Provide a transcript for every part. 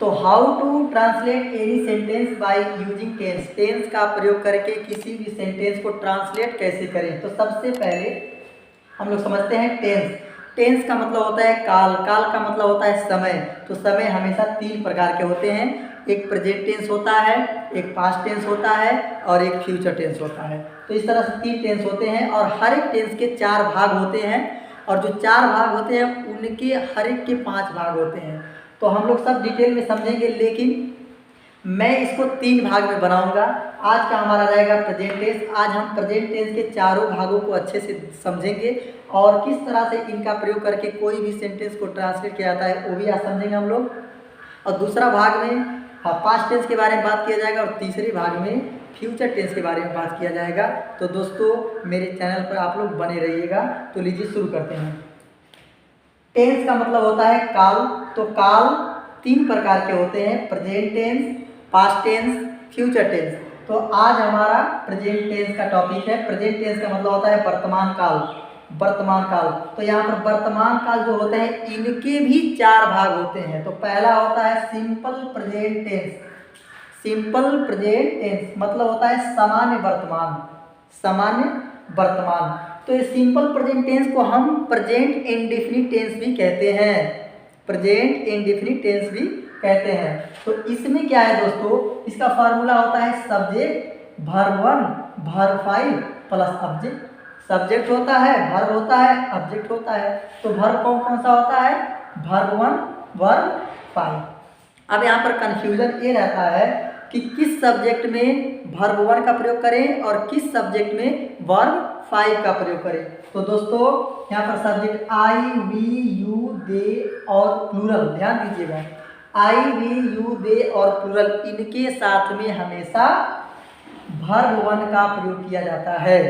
तो how to translate any sentence by using tense, tense का प्रयोग करके किसी भी सेंटेंस को ट्रांसलेट कैसे करें। तो सबसे पहले हम लोग समझते हैं टेंस। टेंस का मतलब होता है काल, काल का मतलब होता है समय। तो समय हमेशा 3 प्रकार के होते हैं, एक प्रेजेंट टेंस होता है, एक पास्ट टेंस होता है और एक फ्यूचर टेंस होता है। तो इस तरह से 3 टेंस होते हैं और हर एक टेंस के 4 भाग होते हैं और जो 4 भाग होते हैं उनके हर एक के 5 भाग होते हैं। तो हम लोग सब डिटेल में समझेंगे, लेकिन मैं इसको 3 भाग में बनाऊंगा। आज का हमारा रहेगा प्रेजेंट टेंस। आज हम प्रेजेंट टेंस के चारों भागों को अच्छे से समझेंगे और किस तरह से इनका प्रयोग करके कोई भी सेंटेंस को ट्रांसलेट किया जाता है वो भी आज समझेंगे हम लोग। और दूसरा भाग में पास्ट टेंस के बारे में बात किया जाएगा और तीसरे भाग में फ्यूचर टेंस के बारे में बात किया जाएगा। तो दोस्तों मेरे चैनल पर आप लोग बने रहिएगा। तो लीजिए शुरू करते हैं। टेंस का मतलब होता है काल। तो काल 3 प्रकार के होते हैं, present tense, past tense, future tense. तो आज हमारा प्रेजेंट टेंस का टॉपिक है। प्रेजेंट टेंस का मतलब होता है वर्तमान काल, वर्तमान काल। तो यहाँ पर वर्तमान काल जो होते हैं इनके भी 4 भाग होते हैं। तो पहला होता है simple present tense. Simple present tense मतलब होता है सामान्य वर्तमान, सामान्य वर्तमान। तो इस सिंपल प्रेजेंट टेंस को हम प्रेजेंट इंडेफिनिट टेंस भी कहते हैं, प्रेजेंट इंडेफिनिट टेंस भी कहते हैं। तो इसमें क्या है दोस्तों, इसका फार्मूला होता है subject verb 1 verb 5 plus object. Subject होता है, वर्ब होता है, ऑब्जेक्ट होता है। तो वर्ब कौन कौन सा होता है, वर्ब 1 वर्ब 5। अब यहाँ पर कंफ्यूजन ये रहता है कि किस सब्जेक्ट में वर्ब 1 का प्रयोग करें और किस सब्जेक्ट में वर्ब 5 का प्रयोग करें। तो दोस्तों यहाँ पर सब्जेक्ट आई, वी, यू, दे और प्लूरल, ध्यान दीजिएगा, आई, वी, यू, दे और प्लूरल इनके साथ में हमेशा वर्ब 1 का प्रयोग किया जाता है।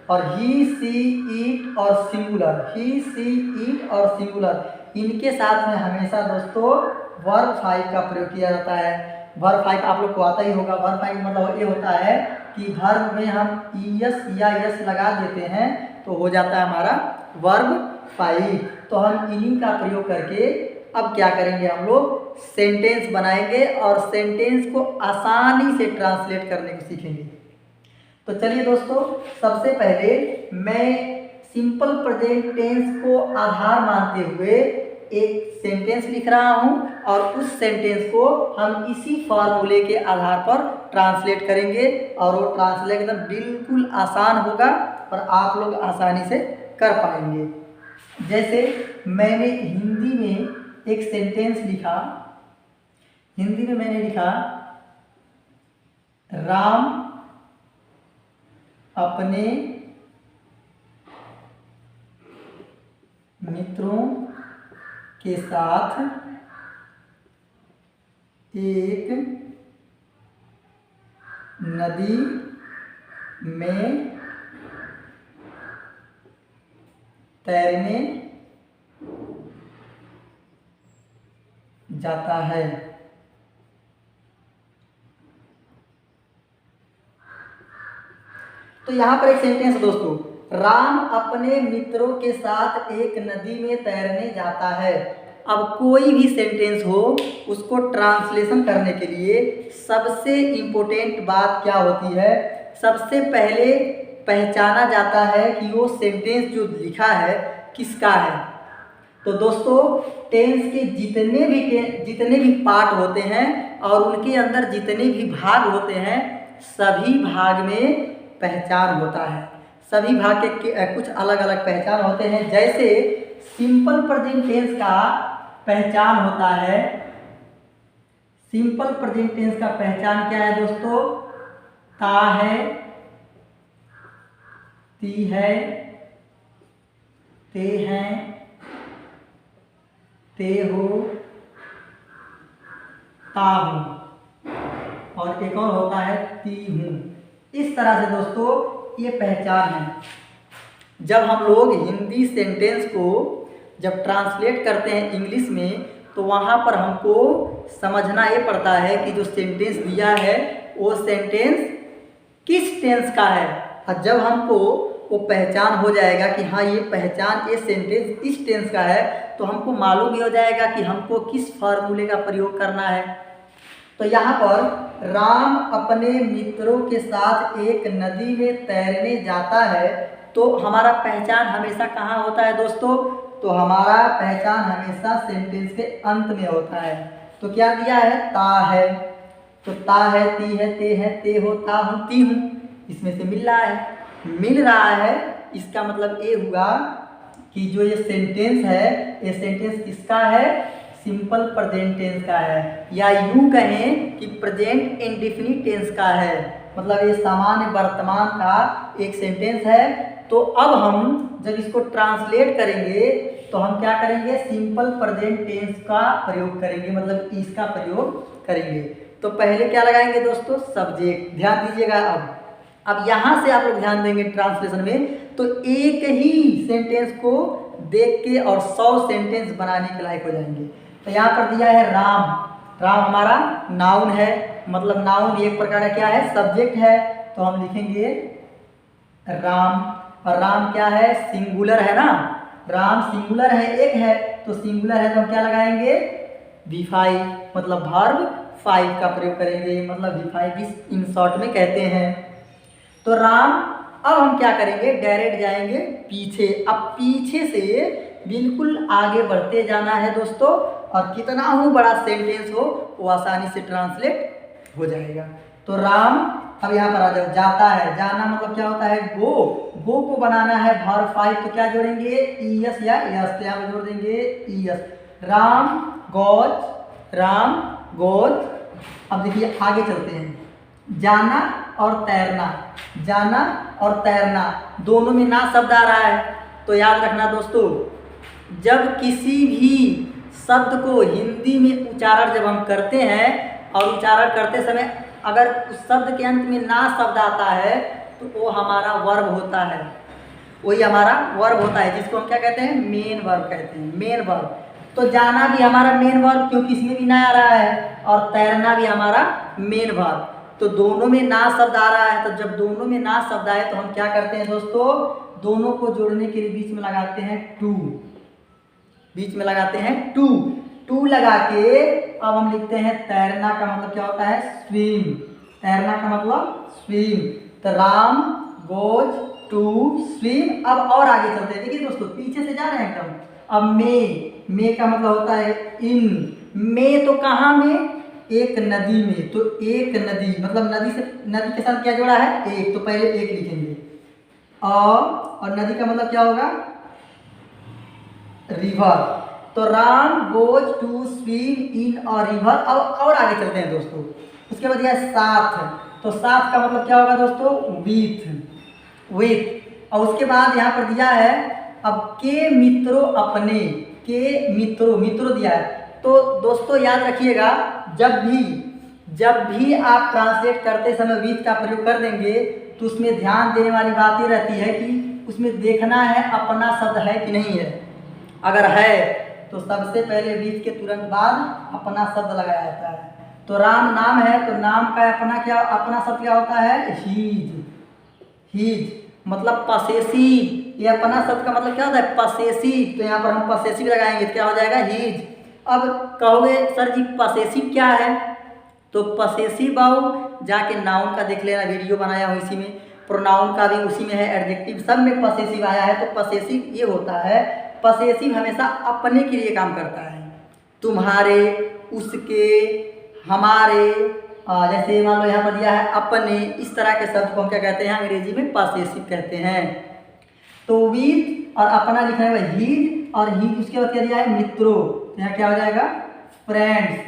और ही, सी, इट और सिंगुलर, ही, सी, इट और सिंगुलर इनके साथ में हमेशा दोस्तों वर्ब 5 का प्रयोग किया जाता है। वर्ब 5 आप लोग को आता ही होगा। वर्ब 5 मतलब ये होता है कि वर्ब में हम ईएस या यस लगा देते हैं तो हो जाता है हमारा वर्ब 5। तो हम इन्हीं का प्रयोग करके अब क्या करेंगे, हम लोग सेंटेंस बनाएंगे और सेंटेंस को आसानी से ट्रांसलेट करने को सीखेंगे। तो चलिए दोस्तों, सबसे पहले मैं सिंपल प्रेजेंट टेंस को आधार मानते हुए एक सेंटेंस लिख रहा हूं और उस सेंटेंस को हम इसी फॉर्मूले के आधार पर ट्रांसलेट करेंगे और वो ट्रांसलेट एकदम बिल्कुल आसान होगा और आप लोग आसानी से कर पाएंगे। जैसे मैंने हिंदी में एक सेंटेंस लिखा, हिंदी में मैंने लिखा राम अपने मित्रों के साथ एक नदी में तैरने जाता है। तो यहाँ पर एक सेंटेंस दोस्तों, राम अपने मित्रों के साथ एक नदी में तैरने जाता है। अब कोई भी सेंटेंस हो उसको ट्रांसलेशन करने के लिए सबसे इम्पोर्टेंट बात क्या होती है, सबसे पहले पहचाना जाता है कि वो सेंटेंस जो लिखा है किसका है। तो दोस्तों टेंस के जितने भी पार्ट होते हैं और उनके अंदर जितने भी भाग होते हैं सभी भाग में पहचान होता है। सभी भाग के कुछ अलग अलग पहचान होते हैं। जैसे सिंपल प्रेजेंट टेंस का पहचान होता है, सिंपल प्रेजेंट टेंस का पहचान क्या है दोस्तों, ता है, ती है, ते हैं, ते हो, ता हूं और एक और होता है ती हूं। इस तरह से दोस्तों ये पहचान है। जब हम लोग हिंदी सेंटेंस को जब ट्रांसलेट करते हैं इंग्लिश में तो वहाँ पर हमको समझना ये पड़ता है कि जो सेंटेंस दिया है वो सेंटेंस किस टेंस का है। और जब हमको वो पहचान हो जाएगा कि हाँ ये पहचान, ये सेंटेंस इस टेंस का है, तो हमको मालूम भी हो जाएगा कि हमको किस फार्मूले का प्रयोग करना है। तो यहाँ पर राम अपने मित्रों के साथ एक नदी में तैरने जाता है, तो हमारा पहचान हमेशा कहाँ होता है दोस्तों? तो हमारा पहचान हमेशा सेंटेंस के अंत में होता है। तो क्या दिया है? ता है, तो ता है, ती है, ते है, ते हो, ता हूँ, ती हूँ, इसमें से मिल रहा है। इसका मतलब ये हुआ कि जो ये सेंटेंस है, ये सेंटेंस किसका है? सिंपल प्रेजेंट टेंस का है, या यूं कहें कि प्रेजेंट इंडेफिनिट टेंस का है। मतलब ये सामान्य वर्तमान का एक सेंटेंस है। तो अब हम जब इसको ट्रांसलेट करेंगे तो हम क्या करेंगे? सिंपल प्रेजेंट टेंस का प्रयोग करेंगे, मतलब इसका प्रयोग करेंगे। तो पहले क्या लगाएंगे दोस्तों? सब्जेक्ट। ध्यान दीजिएगा। अब यहाँ से आप लोग ध्यान देंगे ट्रांसलेशन में, तो एक ही सेंटेंस को देख के और 100 सेंटेंस बनाने के लायक हो जाएंगे। तो यहाँ पर दिया है राम। राम हमारा नाउन है, मतलब नाउन एक प्रकार का क्या है? सब्जेक्ट है। तो हम लिखेंगे राम, और राम क्या है? सिंगुलर है ना, राम सिंगुलर है, एक है, तो सिंगुलर है तो हम क्या लगाएंगे? V5, मतलब वर्ब 5 का प्रयोग करेंगे, मतलब V5 इन शॉर्ट में कहते हैं। तो राम, अब हम क्या करेंगे? डायरेक्ट जाएंगे पीछे। अब पीछे से बिल्कुल आगे बढ़ते जाना है दोस्तों, और कितना हो बड़ा सेंटेंस हो वो आसानी से ट्रांसलेट हो जाएगा। तो राम, अब यहाँ पर आ जाओ, जाता है। जाना मतलब क्या होता है? गो। गो को बनाना है वर्ब 5, तो क्या जोड़ेंगे? ईएस या यस, तो यहाँ पर जोड़ देंगे ES. Ram goes, Ram goes. अब देखिए आगे चलते हैं। जाना और तैरना, जाना और तैरना दोनों में ना शब्द आ रहा है। तो याद रखना दोस्तों, जब किसी भी शब्द को हिंदी में उच्चारण जब हम करते हैं, और उच्चारण करते समय अगर उस शब्द के अंत में ना शब्द आता है, तो वो हमारा वर्ब होता है, वही हमारा वर्ब होता है, जिसको हम क्या कहते हैं? मेन वर्ब कहते हैं, मेन वर्ब। तो जाना भी हमारा मेन वर्ब, क्योंकि इसमें भी ना आ रहा है, और तैरना भी हमारा मेन वर्ब। तो दोनों में ना शब्द आ रहा है। तो जब दोनों में ना शब्द आए तो हम क्या करते हैं दोस्तों? दोनों को जोड़ने के लिए बीच में लगाते हैं टू, बीच में लगाते हैं टू। टू लगा के अब हम लिखते हैं तैरना का मतलब क्या होता है? स्विम। तैरना का मतलब स्विम। तो राम गोज टू स्विम। अब और आगे चलते हैं। देखिए दोस्तों, पीछे से जा रहे हैं एकदम। अब मे का मतलब होता है इन। मे तो कहाँ में? एक नदी में। तो एक नदी, मतलब नदी से, नदी के साथ क्या जोड़ा है? एक। तो पहले एक लिखेंगे। और नदी का मतलब क्या होगा? रिवर। तो Ram goes to swim in a river. अब और आगे चलते हैं दोस्तों। उसके बाद यह साथ। तो साथ का मतलब क्या होगा दोस्तों? विथ। और उसके बाद यहाँ पर दिया है अब के मित्रों अपने, के मित्रों दिया है। तो दोस्तों याद रखिएगा, जब भी आप ट्रांसलेट करते समय विथ का प्रयोग कर देंगे, तो उसमें ध्यान देने वाली बात ये रहती है कि उसमें देखना है अपना शब्द है कि नहीं है। अगर है तो सबसे पहले विथ के तुरंत बाद अपना शब्द लगाया जाता है। तो राम नाम है, तो नाम का अपना शब्द क्या होता है? हीज, मतलब पसेसिव। ये अपना शब्द का मतलब क्या होता है? पसेसिव। तो यहाँ पर हम पसेसिव लगाएंगे तो क्या हो जाएगा? हीज। अब कहोगे सर जी पसेसिव क्या है? तो पसेसिव आओ जाके नाउन का देख लेना, वीडियो बनाया हो इसी में, प्रोनाउन का भी उसी में है, एडजेक्टिव सब में पसेसिव आया है। तो पसेसिव ये होता है, पसेसिव हमेशा अपने के लिए काम करता है। तुम्हारे, उसके, हमारे, जैसे मान लो यहाँ पर दिया है अपने, इस तरह के शब्द को हम क्या कहते हैं? अंग्रेजी में पसेसिव कहते हैं। तो विथ और अपना लिखा है हीज, और हीज उसके बाद क्या दिया है? मित्रों। तो यहाँ क्या हो जाएगा? फ्रेंड्स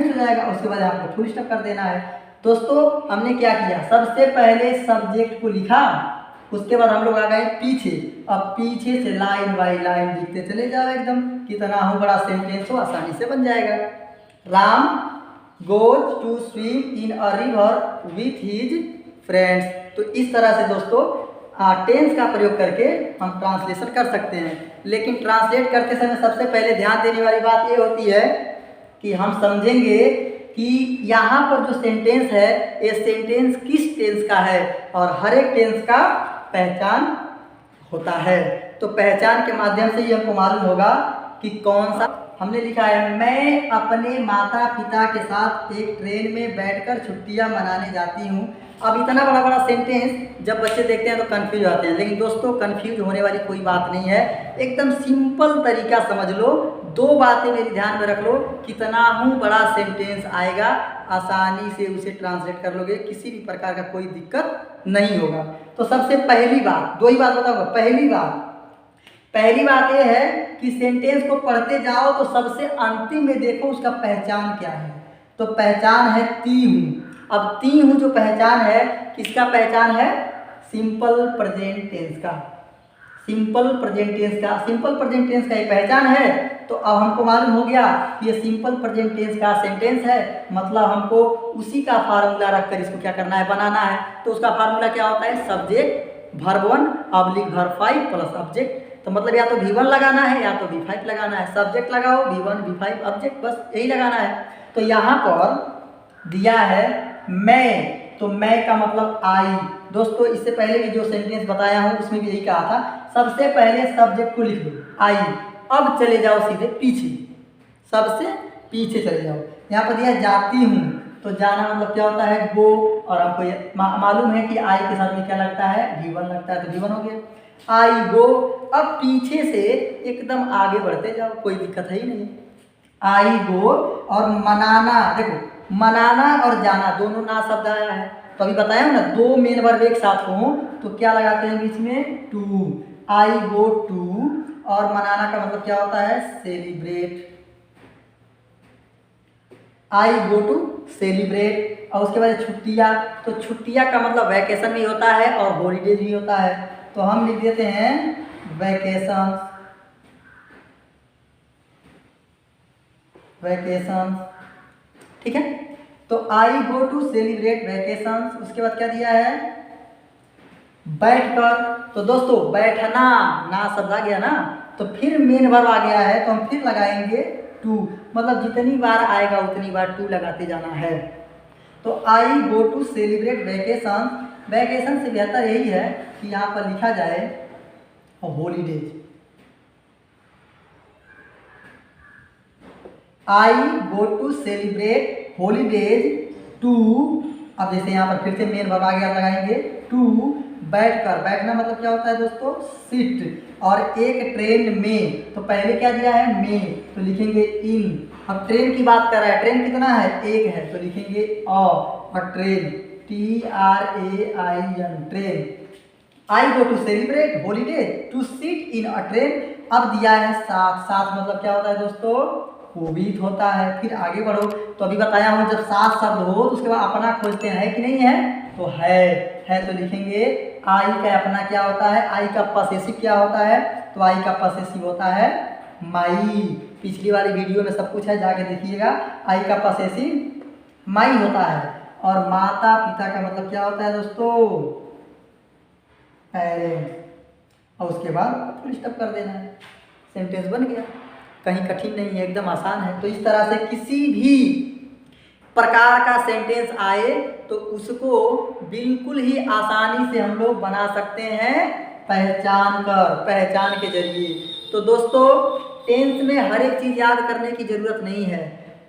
हो जाएगा। उसके बाद आपको फुल स्टॉप कर देना है। दोस्तों हमने क्या किया? सबसे पहले सब्जेक्ट को लिखा, उसके बाद हम लोग आ गए पीछे। अब पीछे से लाइन बाय लाइन लिखते चले जाओ, एकदम कितना हो बड़ा सेंटेंस हो आसानी से बन जाएगा। Ram goes to swim in a river with his friends. तो इस तरह से दोस्तों टेंस का प्रयोग करके हम ट्रांसलेशन कर सकते हैं। लेकिन ट्रांसलेट करते समय सबसे पहले ध्यान देने वाली बात ये होती है कि हम समझेंगे कि यहाँ पर जो सेंटेंस है, ये सेंटेंस किस टेंस का है, और हर एक टेंस का पहचान होता है। तो पहचान के माध्यम से ही हमको मालूम होगा कि कौन सा। हमने लिखा है मैं अपने माता पिता के साथ एक ट्रेन में बैठकर छुट्टियां मनाने जाती हूँ। अब इतना बड़ा बड़ा सेंटेंस जब बच्चे देखते हैं तो कंफ्यूज होते हैं, लेकिन दोस्तों कंफ्यूज होने वाली कोई बात नहीं है। एकदम सिंपल तरीका समझ लो, दो बातें मेरी ध्यान में रख लो, कितना हूँ बड़ा सेंटेंस आएगा, आसानी से उसे ट्रांसलेट कर लोगे, किसी भी प्रकार का कोई दिक्कत नहीं होगा। तो सबसे पहली बात, दो ही बात बताऊंगा। पहली बात यह है कि सेंटेंस को पढ़ते जाओ तो सबसे अंतिम में देखो उसका पहचान क्या है। तो पहचान है ती हूँ। अब ती हूँ जो पहचान है, किसका पहचान है? सिंपल प्रेजेंट टेंस का। सिंपल प्रेजेंट टेंस का एक पहचान है। तो अब हमको मालूम हो गया कि ये सिंपल प्रेजेंट टेंस का सेंटेंस है, मतलब हमको उसी का फार्मूला रखकर इसको क्या करना है, बनाना है। तो उसका फार्मूला क्या होता है? Subject verb 1 oblique verb 5 plus object. तो मतलब या तो V1 लगाना है या तो V5 लगाना है। सब्जेक्ट लगाओ, V1 V5 ऑब्जेक्ट, बस यही लगाना है। तो यहाँ पर दिया है मैं, तो मैं का मतलब आई। दोस्तों इससे पहले भी जो सेंटेंस बताया हूँ उसमें भी यही कहा था, सबसे पहले सब्जेक्ट को लिख लो आई। अब चले जाओ सीधे पीछे, सबसे पीछे चले जाओ। यहाँ पर दिया जाती हूँ, तो जाना मतलब क्या होता है? गो। और आपको ये मालूम है कि आई के साथ में क्या लगता है? V1 लगता है, तो V1 हो गया आई गो। अब पीछे से एकदम आगे बढ़ते जाओ, कोई दिक्कत है ही नहीं। आई गो और मनाना, देखो मनाना और जाना दोनों ना शब्द आया है। तो अभी बताया ना, दो मेन वर्ब एक साथ हो तो क्या लगाते हैं बीच में? टू। I go to. और मनाना का मतलब क्या होता है? Celebrate. I go to celebrate. और उसके बाद छुट्टियाँ, तो छुट्टियाँ का मतलब वैकेशन भी होता है और हॉलीडेज भी होता है। तो हम लिख देते हैं वैकेशन। ठीक है। तो I go to celebrate vacation. उसके बाद क्या दिया है? बैठकर। तो दोस्तों बैठना ना शब्द आ गया ना, तो फिर मेन वर्ब आ गया है, तो हम फिर लगाएंगे टू। मतलब जितनी बार आएगा उतनी बार टू लगाते जाना है। तो I go to celebrate vacation. Vacation से बेहतर यही है कि यहाँ पर लिखा जाए holidays. I go to celebrate holidays too. अब जैसे यहाँ पर फिर से मेन वर्ब आ गया, लगाएंगे टू। बैठकर, बैठना मतलब क्या होता है दोस्तों? सिट। और एक ट्रेन में, तो पहले क्या दिया है? में, तो लिखेंगे इन। अब ट्रेन की बात कर रहा है, ट्रेन कितना है? एक है, तो लिखेंगे अ। और train TRAIN train. I go to celebrate holiday to sit in a train. अब दिया है साथ। साथ मतलब क्या होता है दोस्तों? कोविद होता है। फिर आगे बढ़ो, तो अभी बताया हूँ जब सात शब्द हो तो उसके बाद अपना खोजते हैं कि नहीं है, तो है तो लिखेंगे आई का अपना क्या होता है? आई का पसेसिव क्या होता है? तो आई का पसेसिव होता है माई। पिछली वाली वीडियो में सब कुछ है, जाके देखिएगा। आई का पसेसिव माई होता है। और माता पिता का मतलब क्या होता है दोस्तों? पेरेंट्स। और उसके बाद फुल स्टॉप कर देना है, सेंटेंस बन गया। कहीं कठिन नहीं है, एकदम आसान है। तो इस तरह से किसी भी प्रकार का सेंटेंस आए तो उसको बिल्कुल ही आसानी से हम लोग बना सकते हैं पहचान के जरिए। तो दोस्तों टेंस में हर एक चीज़ याद करने की ज़रूरत नहीं है।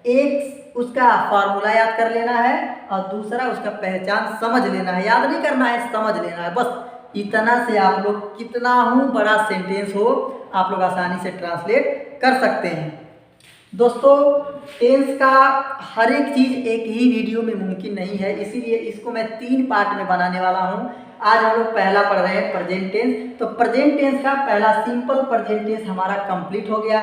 एक उसका फार्मूला याद कर लेना है और दूसरा उसका पहचान समझ लेना है। याद नहीं करना है, समझ लेना है बस। इतना से आप लोग कितना हूँ बड़ा सेंटेंस हो आप लोग आसानी से ट्रांसलेट कर सकते हैं। दोस्तों टेंस का हर एक चीज़ एक ही वीडियो में मुमकिन नहीं है, इसीलिए इसको मैं 3 पार्ट में बनाने वाला हूँ। आज हम लोग पहला पढ़ रहे हैं प्रेजेंट टेंस। तो प्रेजेंट टेंस का पहला सिंपल प्रेजेंट टेंस हमारा कंप्लीट हो गया।